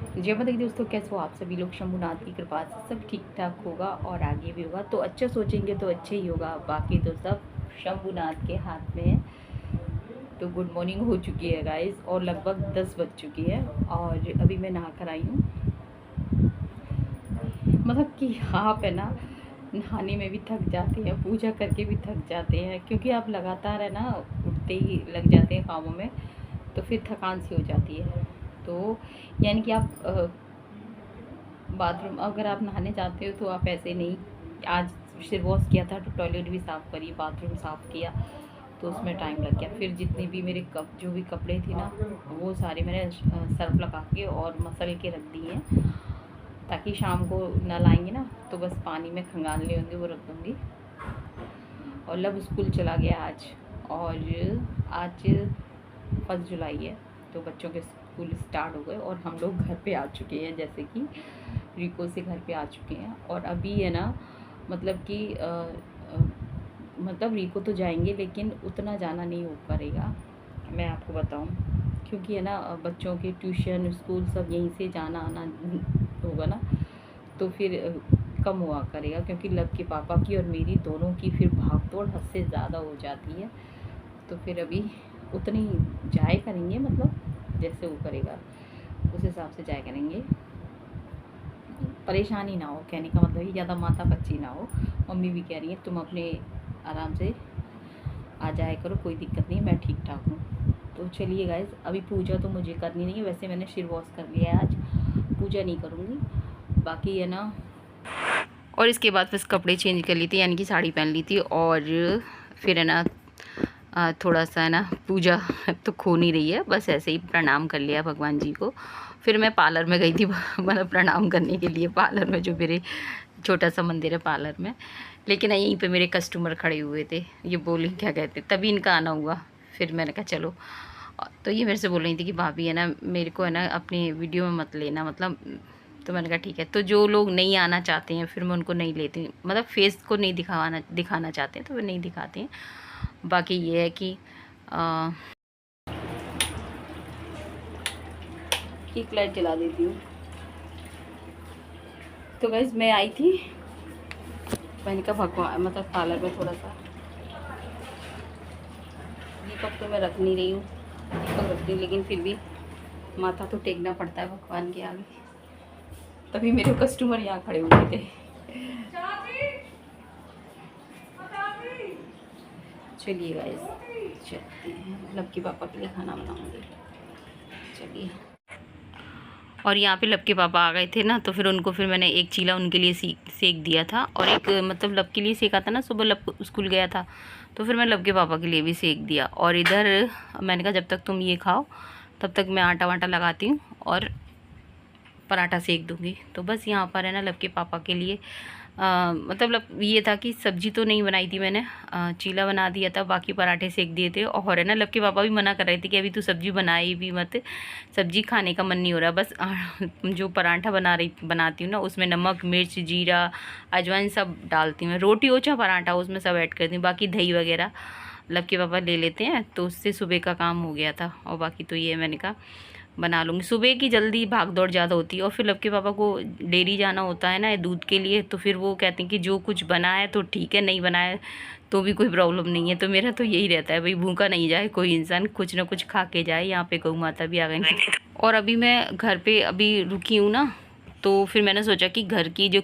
जय माता दी दोस्तों, कैसे हो आप सभी लोग। शंभुनाथ की कृपा से सब ठीक ठाक होगा और आगे भी होगा। तो अच्छा सोचेंगे तो अच्छे ही होगा, बाकी तो सब शंभुनाथ के हाथ में है। तो गुड मॉर्निंग हो चुकी है गाइस और लगभग 10 बज चुकी है और अभी मैं नहा कर आई हूँ। मतलब कि आप है ना, नहाने में भी थक जाते हैं, पूजा करके भी थक जाते हैं, क्योंकि आप लगातार है ना उठते ही लग जाते हैं कामों में, तो फिर थकान सी हो जाती है। तो यानी कि आप बाथरूम अगर आप नहाने जाते हो तो आप ऐसे नहीं, आज सिर वॉश किया था तो टॉयलेट भी साफ़ करी, बाथरूम साफ़ किया, तो उसमें टाइम लग गया। फिर जितने भी मेरे जो भी कपड़े थे ना, वो सारे मैंने सर्फ लगा के और मसल के रख दिए हैं, ताकि शाम को नल आएंगे ना तो बस पानी में खंगालने होंगे, वो रख दूँगी। और लब स्कूल चला गया आज, और आज 1 जुलाई है, तो बच्चों के स्कूल स्टार्ट हो गए और हम लोग घर पे आ चुके हैं, जैसे कि रिको से घर पे आ चुके हैं। और अभी है ना, मतलब कि मतलब रिको तो जाएंगे लेकिन उतना जाना नहीं हो पाएगा, मैं आपको बताऊं, क्योंकि है ना बच्चों के ट्यूशन स्कूल सब यहीं से जाना आना होगा ना, तो फिर कम हुआ करेगा, क्योंकि लब के पापा की और मेरी दोनों की फिर भाग दौड़ हद से ज़्यादा हो जाती है। तो फिर अभी उतनी जाए करेंगे, मतलब जैसे वो करेगा उस हिसाब से जाया करेंगे। परेशानी ना हो, कहने का मतलब ये ज़्यादा माथा पच्ची ना हो। मम्मी भी कह रही है तुम अपने आराम से आ जाया करो, कोई दिक्कत नहीं, मैं ठीक ठाक हूँ। तो चलिए गाइज, अभी पूजा तो मुझे करनी नहीं है, वैसे मैंने सिर वॉश कर लिया है, आज पूजा नहीं करूँगी, बाकी है ना। और इसके बाद बस कपड़े चेंज कर ली थी, यानी कि साड़ी पहन ली थी, और फिर है ना थोड़ा सा है ना पूजा तो खो नहीं रही है, बस ऐसे ही प्रणाम कर लिया भगवान जी को। फिर मैं पार्लर में गई थी मतलब प्रणाम करने के लिए, पार्लर में जो मेरे छोटा सा मंदिर है पार्लर में। लेकिन यहीं पे मेरे कस्टमर खड़े हुए थे, ये बोली क्या कहते, तभी इनका आना हुआ। फिर मैंने कहा चलो, तो ये मेरे से बोल रही थी कि भाभी है ना मेरे को है ना अपनी वीडियो में मत लेना, मतलब। तो मैंने कहा ठीक है। तो जो लोग नहीं आना चाहते हैं फिर मैं उनको नहीं लेती, मतलब फेस को नहीं दिखाना चाहते हैं तो वे नहीं दिखाते हैं। बाकी ये है कि ठीक, लाइट जला देती हूँ। तो गाइस मैं आई थी, मैंने कहा भगवान मतलब पार्लर में थोड़ा सा दीपक तो मैं रख नहीं रही हूँ, दीपक रखती हूँ, लेकिन फिर भी माथा तो टेकना पड़ता है भगवान के आगे। तभी मेरे कस्टमर यहाँ खड़े हुए थे। चलिए गाइस, चलते हैं, लक्की पापा के लिए खाना बनाऊंगी। चलिए। और यहाँ पे लब के पापा आ गए थे ना, तो फिर उनको फिर मैंने एक चीला उनके लिए सेक दिया था, और एक मतलब लब के लिए सेका था ना, सुबह लब स्कूल गया था, तो फिर मैं लब के पापा के लिए भी सेक दिया। और इधर मैंने कहा जब तक तुम ये खाओ तब तक मैं आटा वाटा लगाती हूँ और पराठा सेक दूँगी। तो बस यहाँ पर है ना लब के पापा के लिए मतलब ये था कि सब्जी तो नहीं बनाई थी मैंने, चीला बना दिया था, बाकी पराठे सेक दिए थे। और है ना लब के पापा भी मना कर रहे थे कि अभी तू सब्जी बनाई भी मत, सब्जी खाने का मन नहीं हो रहा, बस जो पराठा बनाती हूँ ना उसमें नमक मिर्च जीरा अजवाइन सब डालती हूँ, रोटी हो चाहे पराठा उसमें सब ऐड करती हूँ, बाकी दही वगैरह लब के पापा ले लेते हैं, तो उससे सुबह का काम हो गया था। और बाकी तो ये मैंने कहा बना लूँगी, सुबह की जल्दी भाग दौड़ ज़्यादा होती है। और फिर लब के पापा को डेयरी जाना होता है ना दूध के लिए, तो फिर वो कहते हैं कि जो कुछ बना है तो ठीक है, नहीं बनाया तो भी कोई प्रॉब्लम नहीं है। तो मेरा तो यही रहता है भाई, भूखा नहीं जाए कोई इंसान, कुछ ना कुछ खा के जाए। यहाँ पे गौ माता भी आ गई। और अभी मैं घर पे अभी रुकी हूँ ना, तो फिर मैंने सोचा कि घर की जो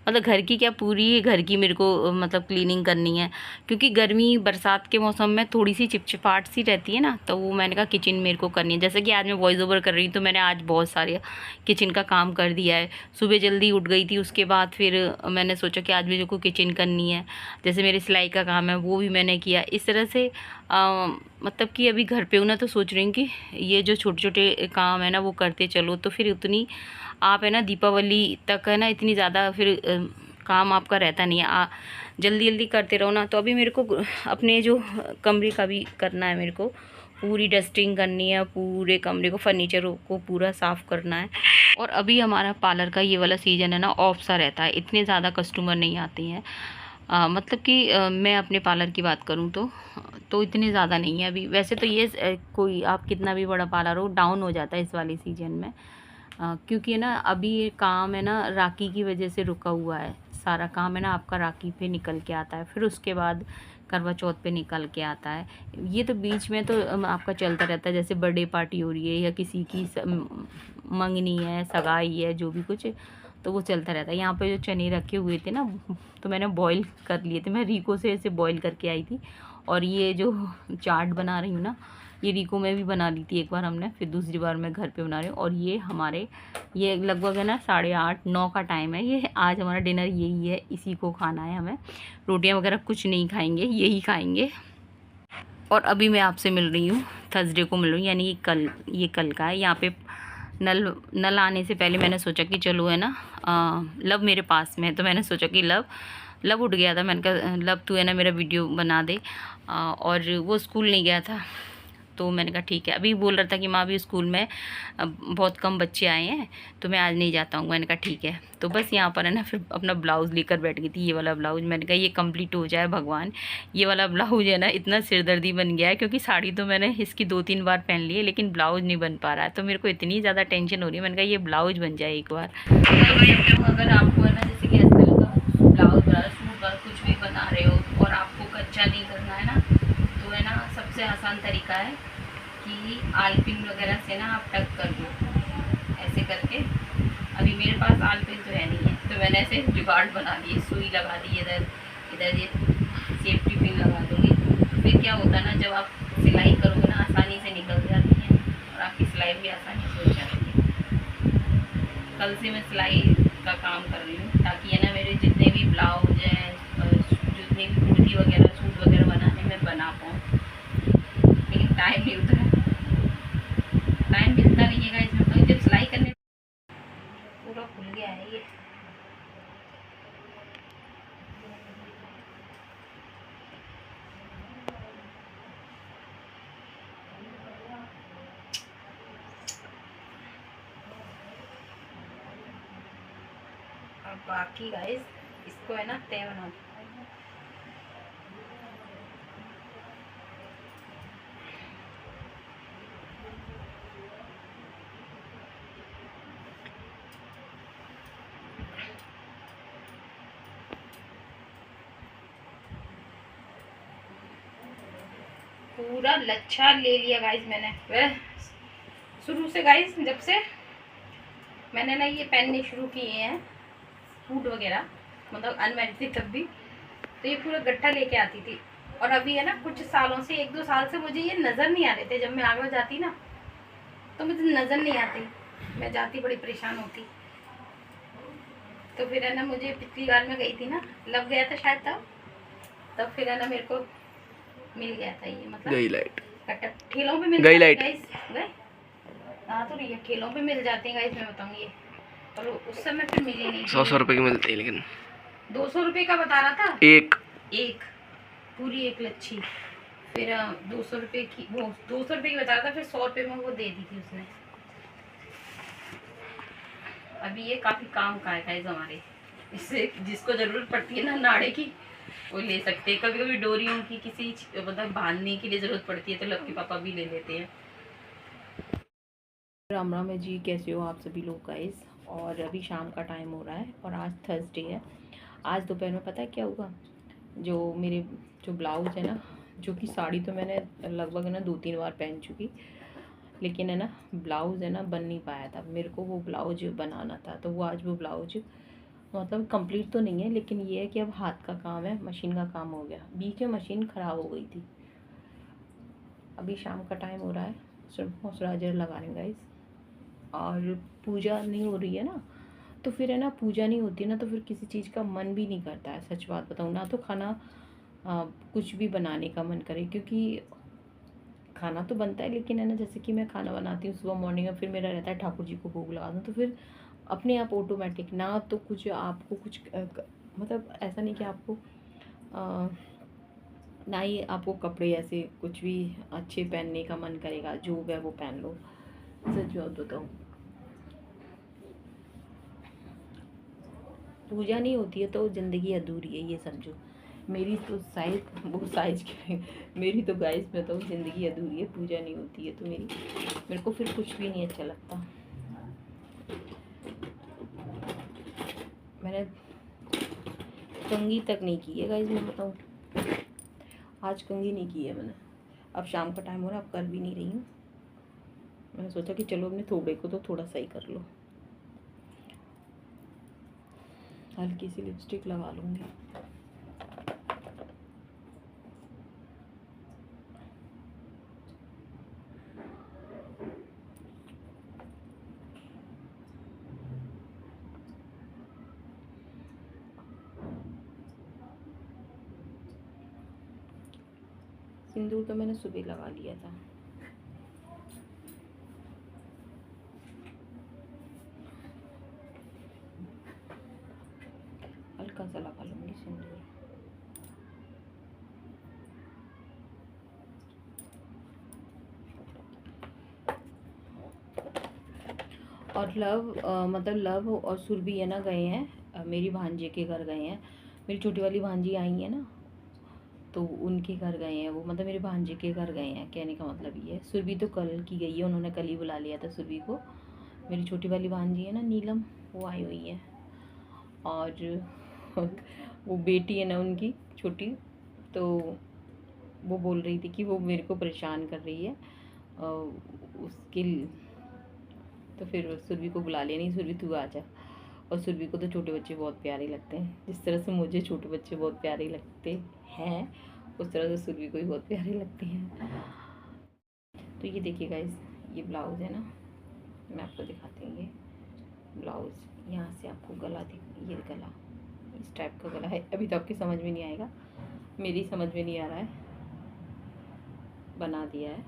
मतलब घर की क्या पूरी घर की मेरे को मतलब क्लीनिंग करनी है, क्योंकि गर्मी बरसात के मौसम में थोड़ी सी चिपचिपाहट सी रहती है ना, तो वो मैंने कहा किचन मेरे को करनी है। जैसे कि आज मैं वॉइस ओवर कर रही हूँ तो मैंने आज बहुत सारे किचन का काम कर दिया है। सुबह जल्दी उठ गई थी, उसके बाद फिर मैंने सोचा कि आज मेरे को किचन करनी है। जैसे मेरे सिलाई का काम है वो भी मैंने किया, इस तरह से मतलब कि अभी घर पे हूँ ना, तो सोच रही हूँ कि ये जो छोटे छोटे काम है ना वो करते चलो, तो फिर उतनी आप है ना दीपावली तक है ना इतनी ज़्यादा फिर काम आपका रहता नहीं है, जल्दी जल्दी करते रहो ना। तो अभी मेरे को अपने जो कमरे का भी करना है, मेरे को पूरी डस्टिंग करनी है, पूरे कमरे को फर्नीचर को पूरा साफ़ करना है। और अभी हमारा पार्लर का ये वाला सीज़न है ना ऑफ सा रहता है, इतने ज़्यादा कस्टमर नहीं आते हैं। मतलब कि मैं अपने पार्लर की बात करूँ तो इतने ज़्यादा नहीं है अभी। वैसे तो ये कोई आप कितना भी बड़ा पार्लर हो डाउन हो जाता है इस वाले सीज़न में, क्योंकि है ना अभी ये काम है ना राखी की वजह से रुका हुआ है। सारा काम है ना आपका राखी पे निकल के आता है, फिर उसके बाद करवा चौथ पे निकल के आता है। ये तो बीच में तो आपका चलता रहता है, जैसे बर्थडे पार्टी हो रही है या किसी की मंगनी है, सगाई है, जो भी कुछ, तो वो चलता रहता है। यहाँ पे जो चने रखे हुए थे ना, तो मैंने बॉईल कर लिए थे। मैं रीको से ऐसे बॉईल करके आई थी। और ये जो चाट बना रही हूँ ना, ये रीको में भी बना ली थी एक बार हमने, फिर दूसरी बार मैं घर पे बना रही हूँ। और ये लगभग है ना 8:30-9 का टाइम है। ये आज हमारा डिनर यही है, इसी को खाना है हमें। रोटियां वगैरह कुछ नहीं खाएंगे, यही खाएंगे। और अभी मैं आपसे मिल रही हूँ, थर्सडे को मिल रही हूँ, यानी ये कल का है। यहाँ पे नल आने से पहले मैंने सोचा कि चलो है ना, लव मेरे पास में है, तो मैंने सोचा कि लव उठ गया था। मैंने कहा लव तू है ना मेरा वीडियो बना दे। और वो स्कूल नहीं गया था, तो मैंने कहा ठीक है। अभी बोल रहा था कि माँ अभी स्कूल में बहुत कम बच्चे आए हैं, तो मैं आज नहीं जाता हूँ। मैंने कहा ठीक है। तो बस यहाँ पर है ना फिर अपना ब्लाउज़ लेकर बैठ गई थी, ये वाला ब्लाउज़। मैंने कहा ये कंप्लीट हो जाए भगवान। ये वाला ब्लाउज़ है ना इतना सिरदर्दी बन गया है, क्योंकि साड़ी तो मैंने इसकी 2-3 बार पहन ली है, लेकिन ब्लाउज़ नहीं बन पा रहा है। तो मेरे को इतनी ज़्यादा टेंशन हो रही है। मैंने कहा ये ब्लाउज़ बन जाए एक बार। अगर आपको है ना जैसे कि आजकल का ब्लाउज़ बना, सूट और कुछ भी बना रहे हो और आपको कच्चा नहीं करना है ना, तो है ना सबसे आसान तरीका है कि आलपिन वगैरह से ना आप टक कर दो ऐसे करके। अभी मेरे पास आलपिन तो है नहीं है, तो मैंने ऐसे जुगाड़ बना लिए, सुई लगा दी इधर ये सेफ्टी पिन लगा दूँगी। तो फिर क्या होता है ना, जब आप सिलाई करोगे ना आसानी से निकल जाती है और आपकी सिलाई भी आसानी से हो जाती है। कल से मैं सिलाई का काम कर रही हूँ, ताकि है ना मेरे जितने भी ब्लाउज हैं, जितनी भी कुर्ती वगैरह, सूट वगैरह बनाने में बना पाऊँ। लेकिन टाइम नहीं होता है, टाइम मिलता नहीं है इसमें। तो जब सिलाई करने पूरा खुल गया है ये। और बाकी गाइस इसको है ना तय बना दो। पूरा लच्छा ले लिया गाइस मैंने। वह शुरू से गाइस, जब से मैंने ना ये पहनने शुरू किए हैं सूट वगैरह, मतलब अनमैरिड थी तब भी, तो ये पूरा गट्ठा लेके आती थी। और अभी है ना कुछ सालों से, 1-2 साल से मुझे ये नज़र नहीं आ रहे थे। जब मैं आगे जाती ना तो मुझे नज़र नहीं आती, मैं जाती बड़ी परेशान होती। तो फिर है ना मुझे पिछली बार में गई थी ना, लग गया था शायद तब फिर है ना मेरे को मिल गया था ये, मतलब गई लाइट ठेलों पे मिल गई गाइस। गए हाँ, तो ये ठेलों पे मिल जाते हैं गाइस, मैं बताऊँ ये। और उस समय फिर मिली नहीं, 100 रुपए की मिलती है, लेकिन 200 रुपये का बता रहा था एक पूरी एक लच्छी। फिर 200 रुपये की, वो 200 रुपये की बता रहा था, फिर 100 रुपये में वो दे दी थी उसने। अभी ये काफ़ी काम का है गाइस हमारे, इससे जिसको ज़रूरत पड़ती है ना नाड़े की, वो ले सकते हैं। कभी कभी डोरियों की किसी मतलब बांधने के लिए ज़रूरत पड़ती है, तो लक्की पापा भी ले लेते हैं। राम राम है जी, कैसे हो आप सभी लोग गाइस। और अभी शाम का टाइम हो रहा है और आज थर्सडे है। आज दोपहर में पता है क्या होगा, जो मेरे जो ब्लाउज़ है ना, जो कि साड़ी तो मैंने लगभग है ना 2-3 बार पहन चुकी, लेकिन है ना ब्लाउज़ है ना बन नहीं पाया था। मेरे को वो ब्लाउज बनाना था, तो वो आज वो ब्लाउज मतलब कंप्लीट तो नहीं है, लेकिन ये है कि अब हाथ का काम है, मशीन का काम हो गया। बीच में मशीन ख़राब हो गई थी। अभी शाम का टाइम हो रहा है, सिर्फ मॉइस्चराइजर लगा रहे हैं गाइस। और पूजा नहीं हो रही है ना, तो फिर है ना पूजा नहीं होती ना, तो फिर किसी चीज़ का मन भी नहीं करता है। सच बात बताऊँ ना, तो खाना कुछ भी बनाने का मन करे, क्योंकि खाना तो बनता है, लेकिन है ना जैसे कि मैं खाना बनाती हूँ सुबह मॉर्निंग में, फिर मेरा रहता है ठाकुर जी को भोग लगा दूँ, तो फिर अपने आप ऑटोमेटिक ना, तो कुछ आपको कुछ मतलब ऐसा नहीं कि आपको ना ही आपको कपड़े ऐसे कुछ भी अच्छे पहनने का मन करेगा, जो है वो पहन लो। सच बात बताऊँ, पूजा नहीं होती है तो ज़िंदगी अधूरी है, ये समझो। मेरी तो साइज वो साइज मेरी तो गाइस में तो ज़िंदगी अधूरी है, पूजा नहीं होती है तो मेरे को फिर कुछ भी नहीं अच्छा लगता। मैंने कंघी तक नहीं की है गाइस, मैं बताऊँ, आज कंघी नहीं की है मैंने। अब शाम का टाइम हो रहा है, अब कर भी नहीं रही हूँ। मैंने सोचा कि चलो अपने थोबे को तो थोड़ा सही कर लो। हल्की सी लिपस्टिक लगा लूँगी। सिंदूर तो मैंने सुबह लगा लिया था। हल्का सा लगा लूँगी सिंदूर। और मतलब लव और सुरभि है ना गए हैं मेरी भांजे के घर गए हैं। मेरी छोटी वाली भांजी आई है ना, तो उनके घर गए हैं वो, मतलब मेरे भांजे के घर गए हैं। कहने का मतलब ये है, सुरभि तो कल की गई है, उन्होंने कल ही बुला लिया था सुरभि को। मेरी छोटी वाली भांजी है ना नीलम, वो आई हुई है। और वो बेटी है ना उनकी छोटी, तो वो बोल रही थी कि वो मेरे को परेशान कर रही है उसके। तो फिर सुरभि को बुला लिया, नहीं सुरभि तू आ जा। और सुरभि को तो छोटे बच्चे बहुत प्यारे लगते हैं, जिस तरह से मुझे छोटे बच्चे बहुत प्यारे लगते हैं उस तरह से सुरभि को भी बहुत प्यारे लगते हैं। तो ये देखिए गाइस, ये ब्लाउज़ है ना, मैं आपको दिखाती हूँ। ये ब्लाउज़ यहाँ से आपको गला ये गला इस टाइप का गला है। अभी तो आपकी समझ में नहीं आएगा, मेरी समझ में नहीं आ रहा है, बना दिया है।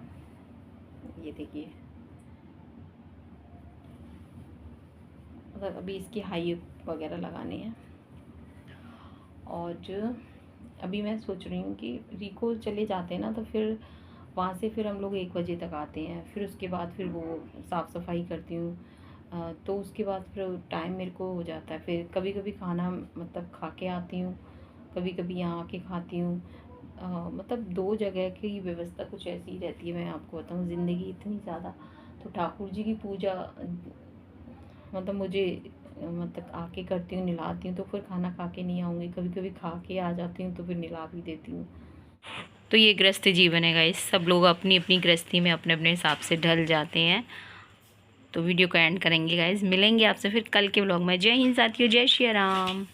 ये देखिए, मतलब अभी इसकी हाई वगैरह लगाने हैं। और अभी मैं सोच रही हूँ कि रिको चले जाते हैं ना, तो फिर वहाँ से फिर हम लोग 1 बजे तक आते हैं। फिर उसके बाद फिर वो साफ़ सफाई करती हूँ, तो उसके बाद फिर टाइम मेरे को हो जाता है। फिर कभी कभी खाना मतलब खा के आती हूँ, कभी कभी यहाँ आके खाती हूँ। मतलब 2 जगह की व्यवस्था कुछ ऐसी ही रहती है। मैं आपको बताऊँ, ज़िंदगी इतनी ज़्यादा, तो ठाकुर जी की पूजा मतलब मुझे मतलब आके करती हूँ, नहलाती हूँ, तो फिर खाना खा के नहीं आऊँगी, कभी कभी खा के आ जाती हूँ तो फिर नहला भी देती हूँ। तो ये गृहस्थ जीवन है गाइस, सब लोग अपनी अपनी गृहस्थी में अपने अपने हिसाब से ढल जाते हैं। तो वीडियो को एंड करेंगे गाइस, मिलेंगे आपसे फिर कल के व्लॉग में। जय हिंद साथियों, जय श्री राम।